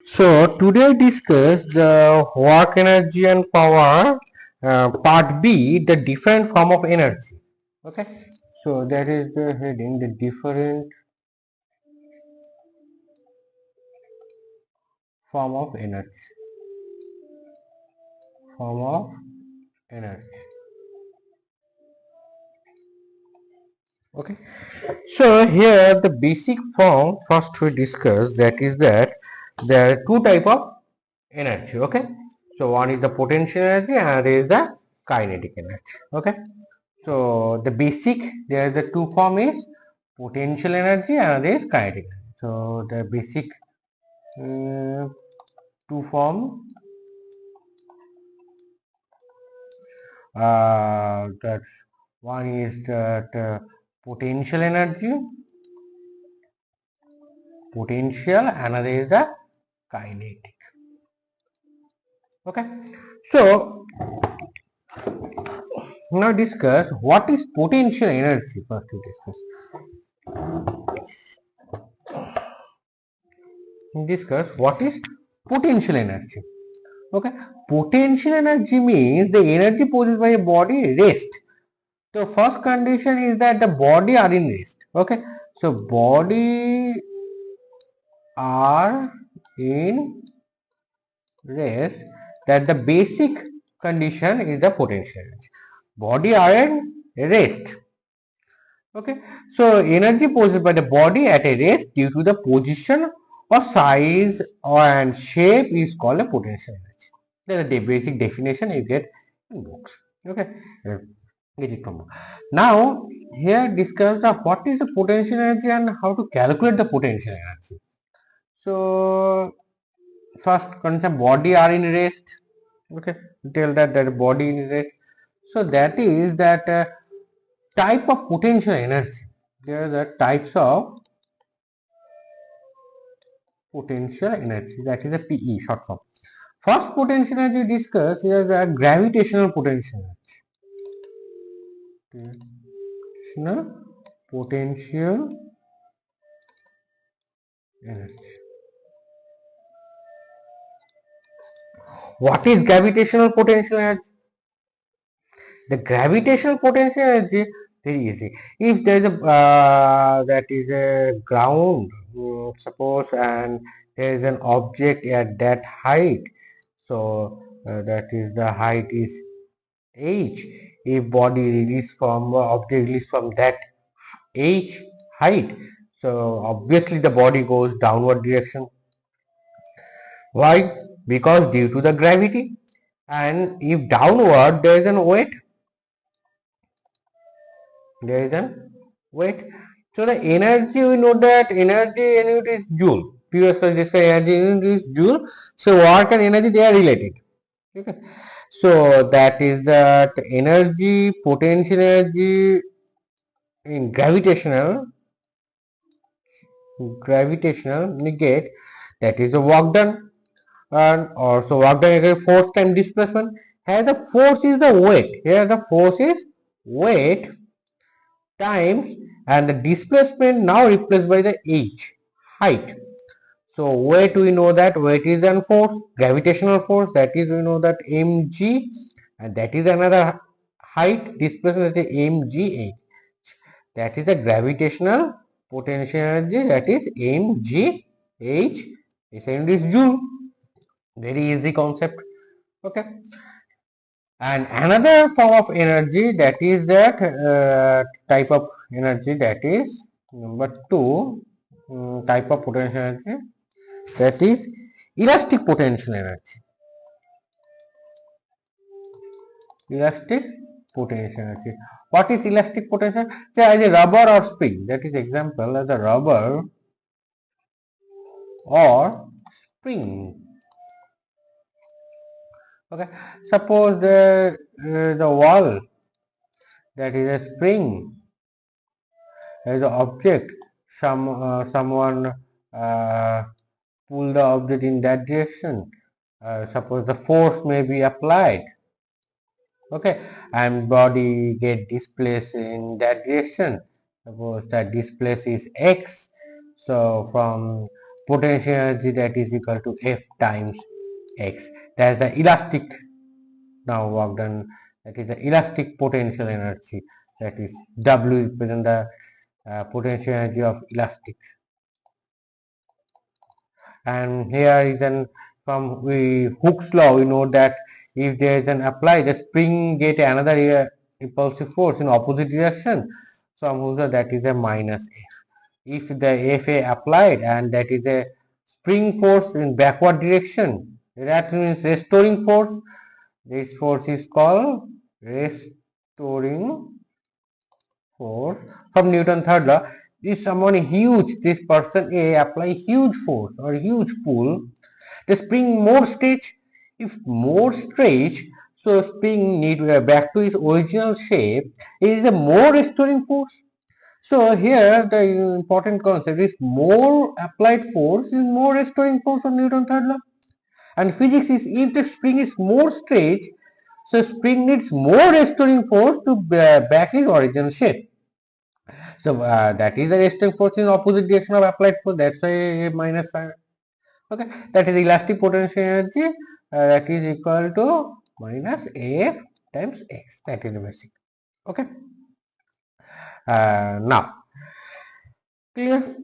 So today I discuss the work energy and power part B, the different form of energy. Okay, so that is the heading, the different form of energy. Form of energy. Okay, so here the basic form first we discuss, that is that there are two type of energy. Okay, so one is the potential energy and another is the kinetic energy. Okay, so the basic, there is the two form is potential energy and another is kinetic energy. So the basic two form, that one is that potential energy, potential, another is the kinetic. Okay, so now discuss what is potential energy. First we discuss what is potential energy. Okay, potential energy means the energy produced by a body rest. So first condition is that the body are in rest. Okay, so body are in rest, that the basic condition is the potential energy. Body are in rest. Okay, so energy produced by the body at a rest due to the position or size or and shape is called a potential energy. That is the basic definition you get in books. Okay, get it from book. Now here discuss the what is the potential energy and how to calculate the potential energy. So first concept, body are in rest. Okay, tell that body in rest. So that is that type of potential energy. There are the types of potential energy, that is a PE short form. First potential energy discussed is a gravitational potential energy. Potential energy. What is gravitational potential energy? The gravitational potential energy, very easy. If there is a that is a ground, suppose, and there is an object at that height, so that is the height is h. If body release from object release from that h height, so obviously the body goes downward direction. Why? Because due to the gravity. And if downward there is an weight, there is an weight. So the energy, we know that energy unit is joule. Previously discussed energy unit is joule. So work and energy, they are related. Okay. So that is that energy, potential energy in gravitational negate, that is the work done, and also work done equal force time displacement. Here the force is the weight. Here the force is weight times, and the displacement now replaced by the h, height. So weight, we know that weight is an force, gravitational force, that is we know that mg, and that is another height, displacement, that is mgh. That is the gravitational potential energy, that is mgh. This unit is joule. Very easy concept. Okay. And another form of energy, that is that type of energy, that is number two, type of potential energy, that is elastic potential energy. Elastic potential energy. What is elastic potential? Say as a rubber or spring. That is example as a rubber or spring. Okay. Suppose the wall, that is a spring, as an object. Someone pull the object in that direction. Suppose the force may be applied. Okay, and body get displaced in that direction. Suppose that displace is x. So from potential energy that is equal to F times X. That is the elastic now work done. That is the elastic potential energy. That is W represent the potential energy of elastic. And here is an from Hooke's law. We know that if there is an apply, the spring get another repulsive force in opposite direction. So that is a minus F. If the Fa applied and that is a spring force in backward direction, that means restoring force. This force is called restoring force from Newton's third law. If someone huge, this person A apply huge force or huge pull, the spring more stretch. If more stretch, so spring need back to its original shape. It is a more restoring force. So here the important concept is more applied force is more restoring force of Newton's third law. And physics is if the spring is more stretch, so spring needs more restoring force to back its original shape. So that is the restoring force in opposite direction of applied force. That's why a minus sign. Okay, that is elastic potential energy that is equal to minus F times X. That is the basic. Okay. Now clear.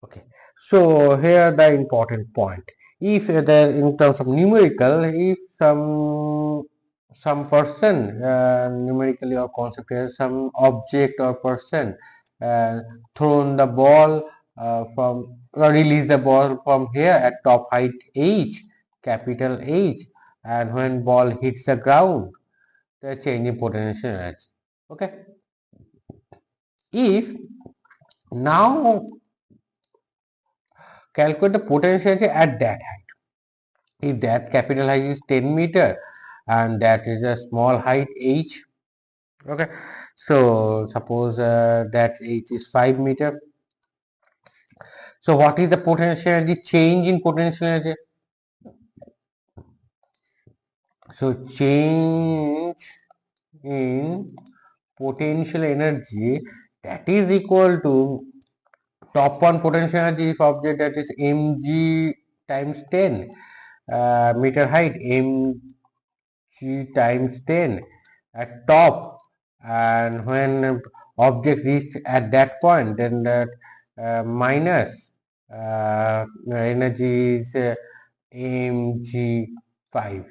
Okay. So here the important point. If the in terms of numerical, if some person numerically or conceptually some object or person thrown the ball from or release the ball from here at top height h, capital H, and when ball hits the ground, the change in potential energy. Okay. If now calculate the potential energy at that height. If that capital height is 10 meter and that is a small height h, okay, so suppose that h is 5 meter. So what is the potential energy change in potential energy? So change in potential energy that is equal to top one potential energy if object that is mg times 10 meter height, mg times 10 at top, and when object reached at that point, then that minus energy is mg5.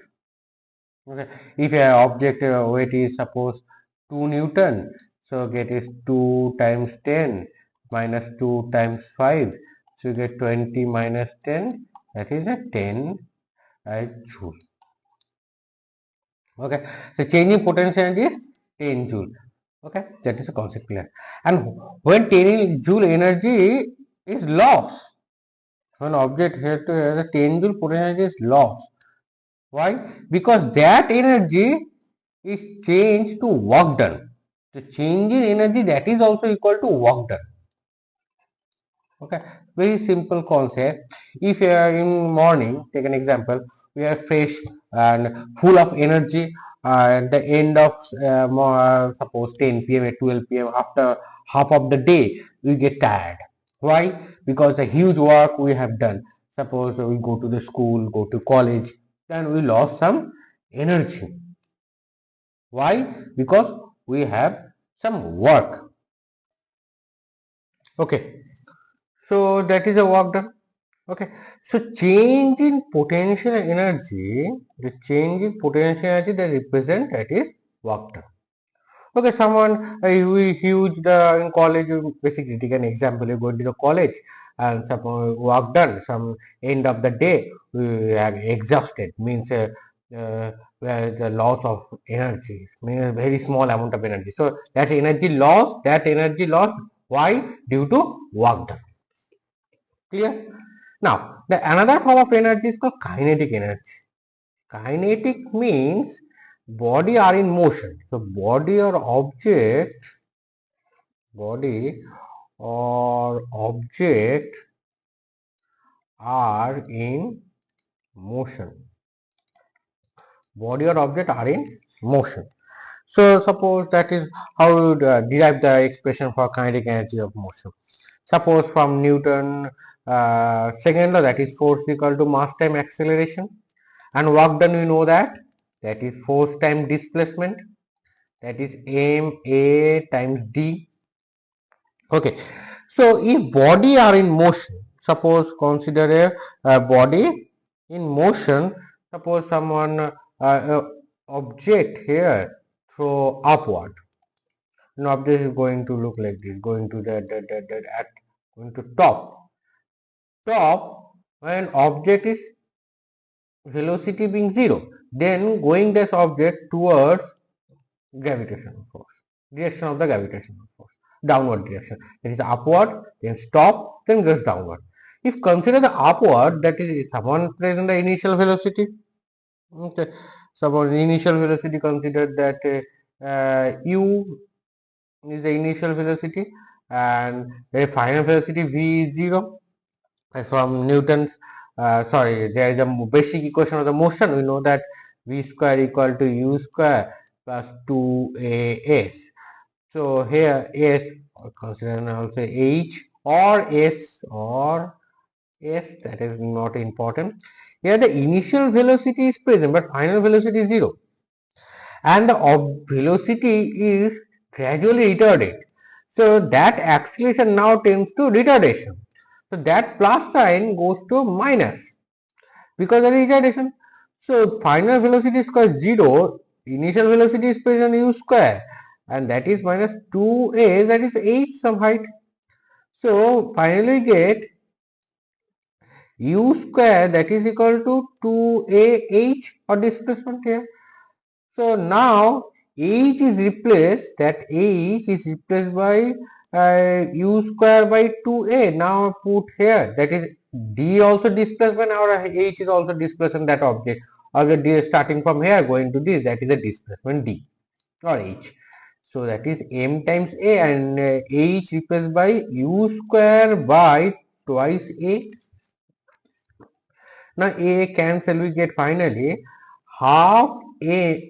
Okay. If an object weight is suppose 2 Newton, so get is 2 times 10 minus 2 times 5, so you get 20 minus 10, that is a 10 joule. Okay, so changing potential energy is 10 joule. Okay, that is a concept clear. And when 10 joule energy is lost, when object here to the 10 joule potential energy is lost. Why? Because that energy is changed to work done. The change in energy that is also equal to work done. Okay, very simple concept. If you are in morning, take an example, we are fresh and full of energy. At the end of suppose 10 p.m. at 12 p.m. after half of the day, we get tired. Why? Because the huge work we have done. Suppose we go to the school, go to college, then we lost some energy. Why? Because we have some work. Okay. So that is a work done. Okay. So change in potential energy, the change in potential energy that represent that is work done. Okay, someone we huge the in college, basically take an example, you go to the college and some work done, some end of the day we are exhausted, means where the loss of energy, means a very small amount of energy. So that energy loss, why? Due to work done. Clear? Now, the another form of energy is called kinetic energy. Kinetic means body are in motion. So body or object are in motion. Body or object are in motion. So suppose that is how you derive the expression for kinetic energy of motion. Suppose from Newton second law, that is force equal to mass time acceleration, and work done we know that is force time displacement, that is ma times d. Okay, so if body are in motion, suppose consider a body in motion, suppose someone object here throw upward, an object is going to look like this, going to that at going to top when object is velocity being 0, then going this object towards gravitational force, direction of the gravitational force, downward direction, that is upward, then stop, then goes downward. If consider the upward, that is someone present the initial velocity, okay, suppose initial velocity considered that u is the initial velocity and the final velocity v is 0. From Newton's sorry, there is a basic equation of the motion. We know that v square equal to u square plus 2as. So here s, or consider also h or s, that is not important. Here the initial velocity is present but final velocity is 0, and the velocity is gradually retarded. So that acceleration now tends to retardation. So that plus sign goes to minus because of the retardation. So final velocity square is 0, initial velocity is present u square, and that is minus 2a, that is h some height. So finally get u square, that is equal to 2ah or displacement here. So now h is replaced, that h is replaced by u square by 2a. Now put here, that is d also displacement, or h is also displacement that object. Already starting from here going to this, that is the displacement d or h. So that is m times a, and h replaced by u square by twice a. Now a cancel, we get finally half a.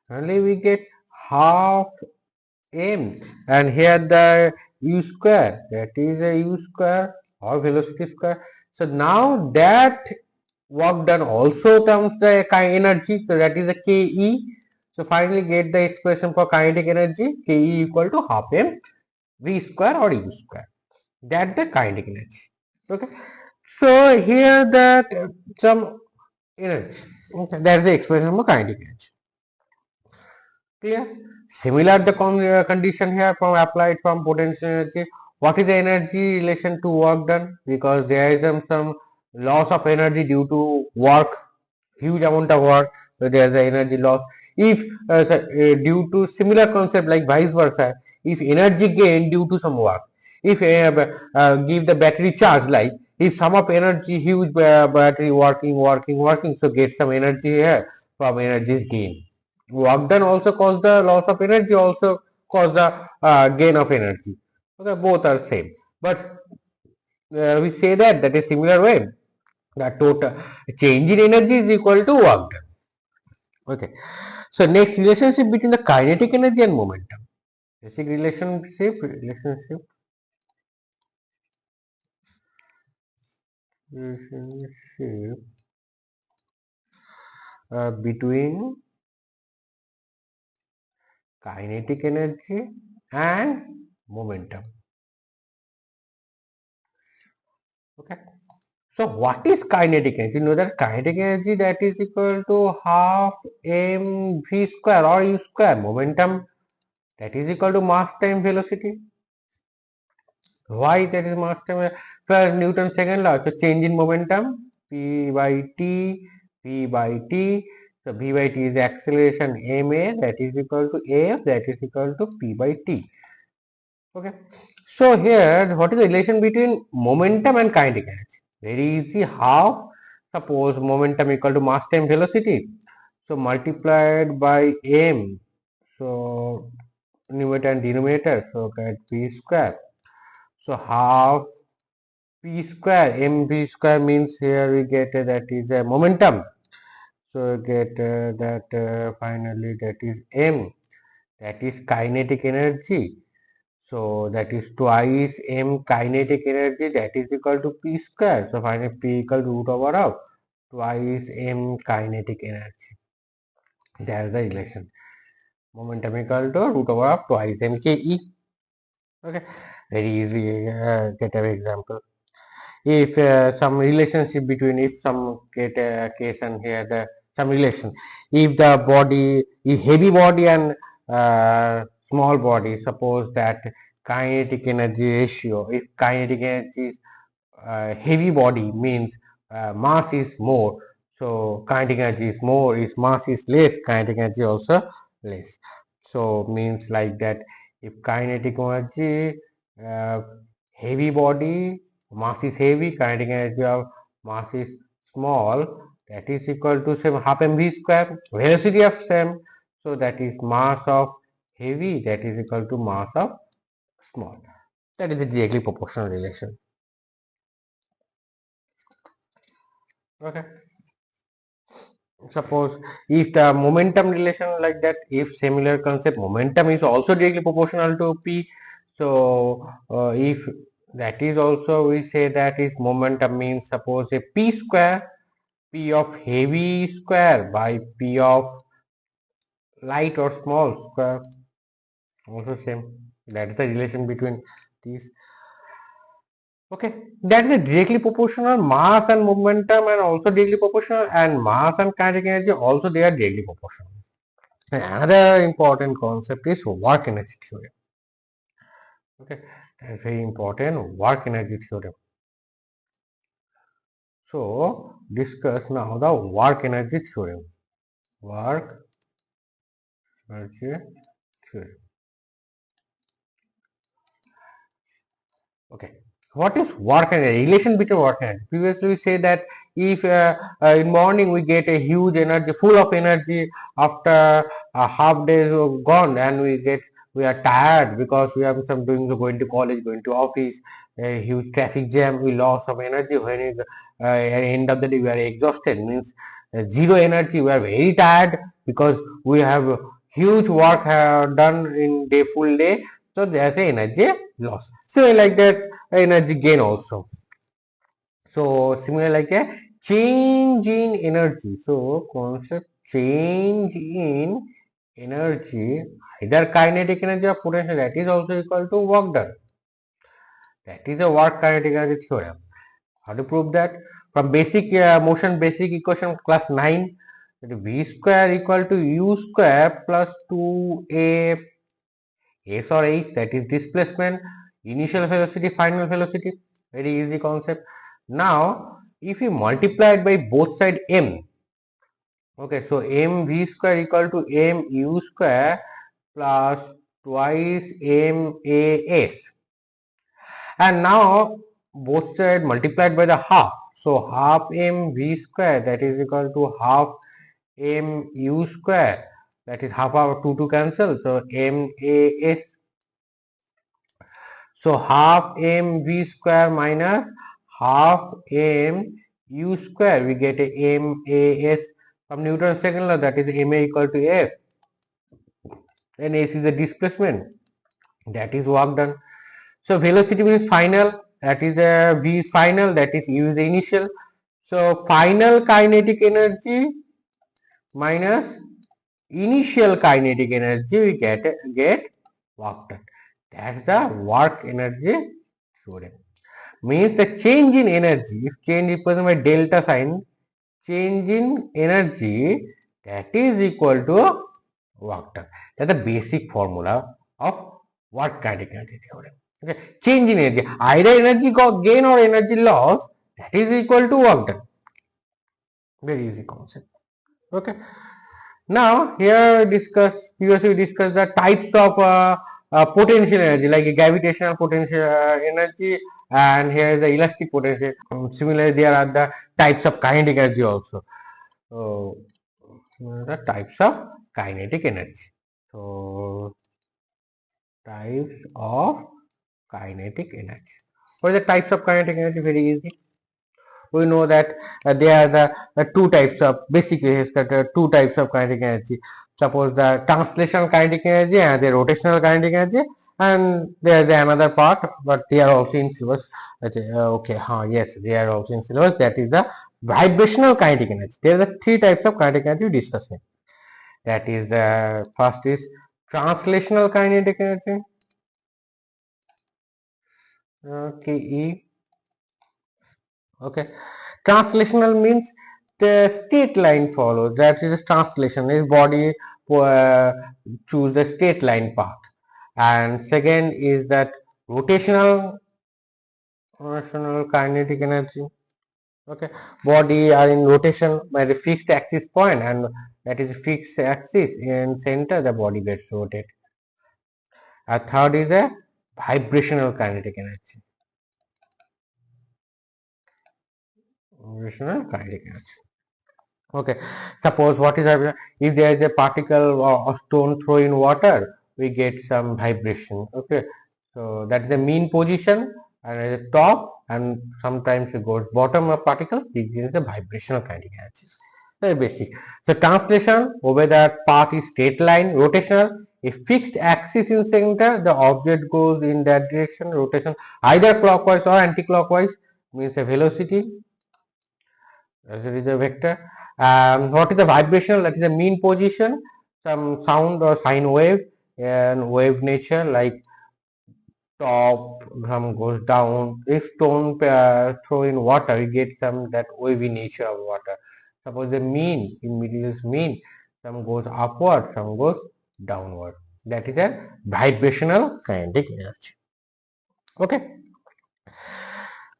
Only we get half m, and here the u square, that is a u square or velocity square. So now that work done also comes the energy, so that is a ke. So finally get the expression for kinetic energy, ke equal to half m v square or u square, that the kinetic energy. Okay, so here that some energy, okay, that is the expression for kinetic energy. Clear? Similar the condition here from applied from potential energy. What is the energy relation to work done? Because there is some loss of energy due to work, huge amount of work. So there is the energy loss. If due to similar concept like vice versa, if energy gain due to some work, if give the battery charge, like if sum of energy huge battery working, so get some energy here from energy gain. Work done also cause the loss of energy, also cause the gain of energy. Okay, both are same, but we say that is similar way, the total change in energy is equal to work done. Okay, so next, relationship between the kinetic energy and momentum. Basic relationship between kinetic energy and momentum. Okay, so what is kinetic energy? You know that kinetic energy, that is equal to half mv square or u square. Momentum, that is equal to mass time velocity. Why that is mass time? First Newton's second law. So change in momentum, p by t, p by t. So v by t is acceleration ma, that is equal to af, that is equal to p by t. Okay. So here, what is the relation between momentum and kinetic energy? Very easy. How? Suppose momentum equal to mass time velocity. So multiplied by m. So numerator and denominator, so get p square. So half p square, mv square means here we get that is a momentum. So get that finally that is m, that is kinetic energy. So that is twice m kinetic energy, that is equal to p square. So finally p equal to root over of twice m kinetic energy. That is the relation. Momentum equal to root over of twice m k e. Okay, very easy. Get an example. If some relationship between, if some get a case and here the some relation, if the body, if heavy body and small body, suppose that kinetic energy ratio, if kinetic energy is heavy body means mass is more, so kinetic energy is more, if mass is less, kinetic energy also less. So means like that, if kinetic energy uh, heavy body, mass is heavy, kinetic energy of mass is small, that is equal to same half mv square, velocity of same, so that is mass of heavy, that is equal to mass of small. That is a directly proportional relation. Okay, suppose if the momentum relation like that, if similar concept, momentum is also directly proportional to p, so if that is also, we say that is momentum means, suppose a p square, p of heavy square by p of light or small square, also same. That is the relation between these. Okay, that is a directly proportional, mass and momentum and also directly proportional, and mass and kinetic energy also they are directly proportional. Another important concept is work energy theorem. Okay, that's very important, work energy theorem. So discuss now the work energy theorem. Work energy theorem. Okay, what is work energy? Relation between work and energy. Previously we say that if in morning we get a huge energy, full of energy, after a half day gone, and we are tired because we have some doing, going to college, going to office, a huge traffic jam, we lost some energy. When we, at the end of the day we are exhausted, means zero energy, we are very tired because we have huge work done in day, full day, so there's a energy loss. So like that, energy gain also. So similar like a change in energy. So concept change in energy, either kinetic energy or potential, that is also equal to work done. That is a work kinetic energy theorem. How to prove that? From basic motion basic equation class 9, that v square equal to u square plus 2a s or h, that is displacement, initial velocity, final velocity. Very easy concept. Now if you multiply it by both side m, okay, so m v square equal to m u square plus twice m a s, and now both side multiplied by the half, so half m v square, that is equal to half m u square, that is half our 2 cancel, so m a s. So half m v square minus half m u square, we get a m a s from Newton's second law, that is m a equal to f, and s is the displacement, that is work done. So velocity means final, that is v is final, that is u is the initial. So final kinetic energy minus initial kinetic energy, we get work done. That's the work energy theorem. Means the change in energy, if change is represented by delta sign, change in energy, that is equal to work done. That's the basic formula of work kinetic energy theorem. Okay, change in energy, either energy gain or energy loss, that is equal to work done. Very easy concept. Okay. Now here we discuss the types of potential energy, like gravitational potential energy, and here is the elastic potential. Similarly, there are the types of kinetic energy also. So the types of kinetic energy. So Types of kinetic energy. What are the types of kinetic energy? Very easy. We know that there are the two types of basically two types of kinetic energy. Suppose the translational kinetic energy and the rotational kinetic energy, and there is another part, but they are also in syllabus. Okay, yes, they are also in syllabus. That is the vibrational kinetic energy. There are the three types of kinetic energy we discussed. That is the first is translational kinetic energy. KE. Okay, translational means the state line follows. That is translation. Is body uh, choose the state line path. And second is that rotational kinetic energy. Okay, body are in rotation by the fixed axis point, and that is fixed axis in center. The body gets rotated. A third is a vibrational kinetic energy. Vibrational kinetic energy. Okay, suppose what is happening if there is a particle or stone throw in water, we get some vibration. Okay, so that is the mean position, and at the top, and sometimes it goes bottom of particles. This is the vibrational kinetic energy. Very basic. So translation over that path is straight line. Rotational, a fixed axis in center, the object goes in that direction. Rotation either clockwise or anti-clockwise means a velocity. There is a vector. What is the vibrational? That is the mean position, some sound or sine wave, and wave nature like top some goes down. If stone throw in water, you get some that wavy nature of water. Suppose the mean in middle is mean, some goes upward, some goes downward. That is a vibrational kinetic energy. Okay.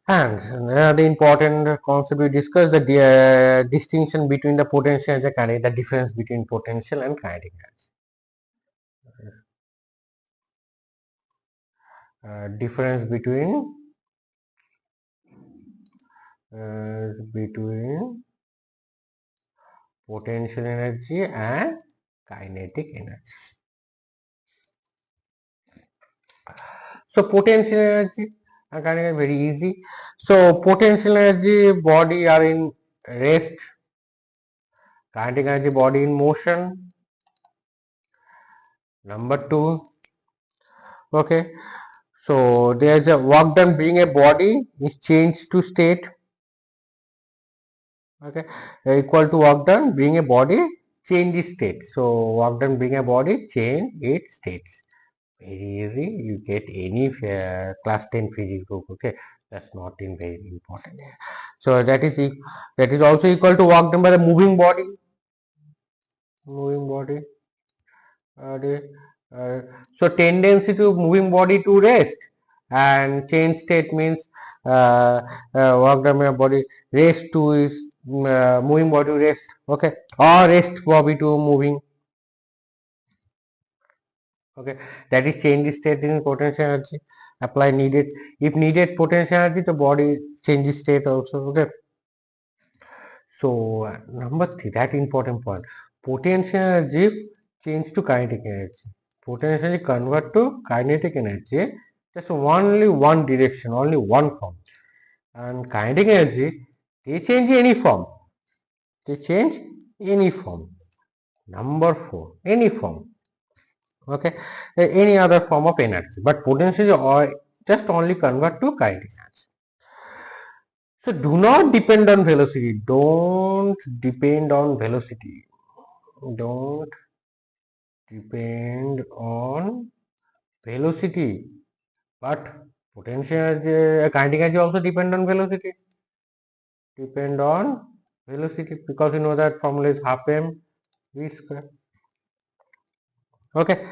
And the important concept we discussed the distinction between the potential and the kinetic, the difference between potential and kinetic energy. Difference between potential energy and kinetic energy. So potential energy and kinetic energy very easy. So potential energy body are in rest, kinetic energy body in motion. Number two, okay. So there is a work done bring a body is changed to state. Okay, equal to work done bring a body change its state. So work done bring a body change its states. Very easy. You get any class 10 physics book. Okay, that's not in very important. So that is also equal to work done by the moving body. Moving body. The, uh, so tendency to moving body to rest and change state means work done by body rest to is moving body to rest. Okay, or rest body to moving. Okay, that is change state in potential energy. Apply needed. If needed potential energy, the body changes state also. Okay. So number three, that important point. Potential energy change to kinetic energy. Potential energy convert to kinetic energy. Just only one direction, only one form. And kinetic energy, they change any form. They change any form. Number four, any form. Okay, any other form of energy, but potential or just only convert to kinetic energy. So do not depend on velocity. Don't depend on velocity. Don't depend on velocity. But potential energy, kinetic energy also depend on velocity. Depend on velocity because you know that formula is half m v square. Okay.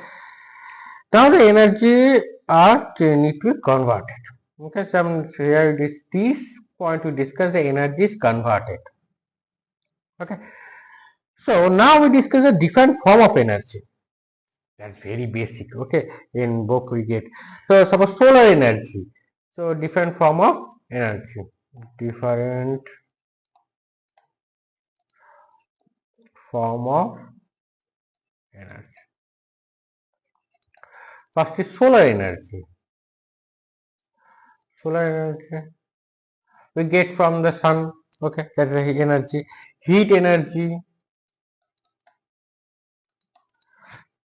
Now the energy are need to be converted. Okay, some here this point to discuss the energy is converted. Okay, so now we discuss a different form of energy. That's very basic. Okay, in book we get. So suppose solar energy. So different form of energy. Different form of energy. First is solar energy. Solar energy we get from the sun. Okay, that's the energy. Heat energy.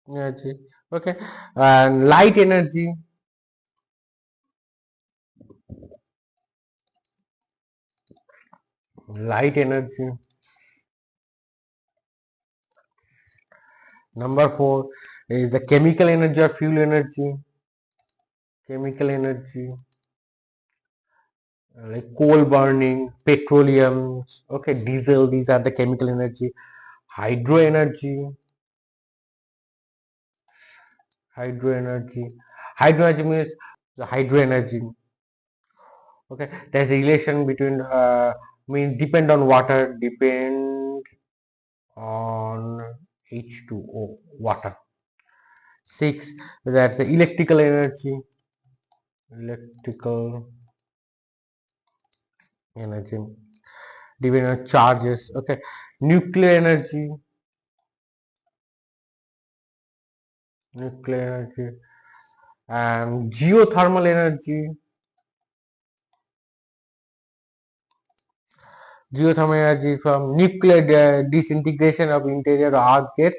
Energy. Okay, and light energy. Light energy. Number 4 is the chemical energy or fuel energy. Chemical energy like coal burning, petroleum, okay, diesel. These are the chemical energy. Hydro energy. Hydro energy. Hydro energy means the hydro energy. Okay, there's a relation between means depend on water, depend on H2O, water. 6, that's the electrical energy. Electrical energy depend on charges. Okay, nuclear energy. Nuclear energy and geothermal energy. Geothermal energy from nuclear disintegration of interior earth gets.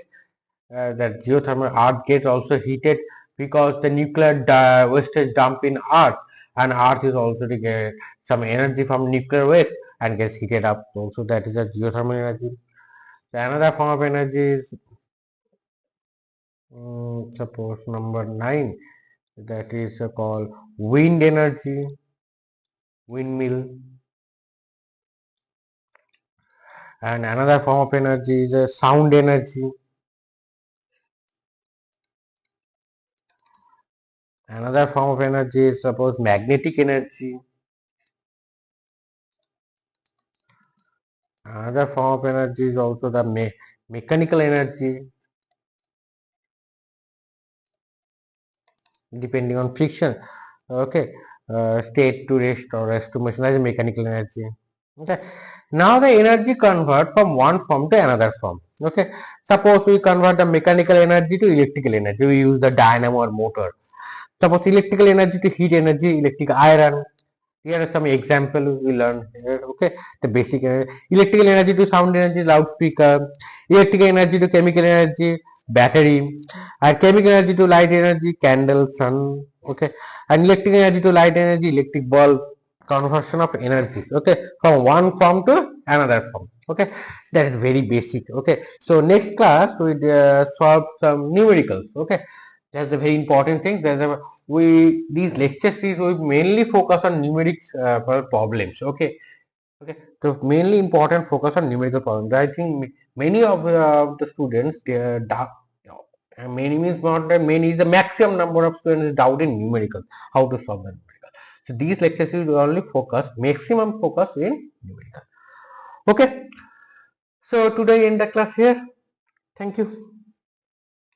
That geothermal earth gets also heated because the nuclear wastage dump in earth, and earth is also to get some energy from nuclear waste and gets heated up. Also, that is a geothermal energy. The another form of energy is suppose number 9, that is called wind energy, windmill. And another form of energy is sound energy. Another form of energy is suppose magnetic energy. Another form of energy is also the mechanical energy, depending on friction. Okay, state to rest or rest to motion as mechanical energy. Okay, now the energy convert from one form to another form. Okay, suppose we convert the mechanical energy to electrical energy. We use the dynamo or motor. Suppose electrical energy to heat energy, electric iron. Here are some examples we learned here. Okay, the basic energy. Electrical energy to sound energy, loudspeaker. Electrical energy to chemical energy, battery. And chemical energy to light energy, candle, sun. Okay, and electrical energy to light energy, electric bulb. Conversion of energy. Okay, from one form to another form. Okay, that is very basic. Okay, so next class we solve some numericals. Okay, that's a very important thing. We these lecture series will mainly focus on numeric problems. Okay, okay. So mainly important focus on numerical problems. I think many of the students they are many means not that many is the maximum number of students is doubt in numerical, how to solve the numerical. So these lecture series will only focus maximum focus in numerical. Okay. So today end the class here. Thank you.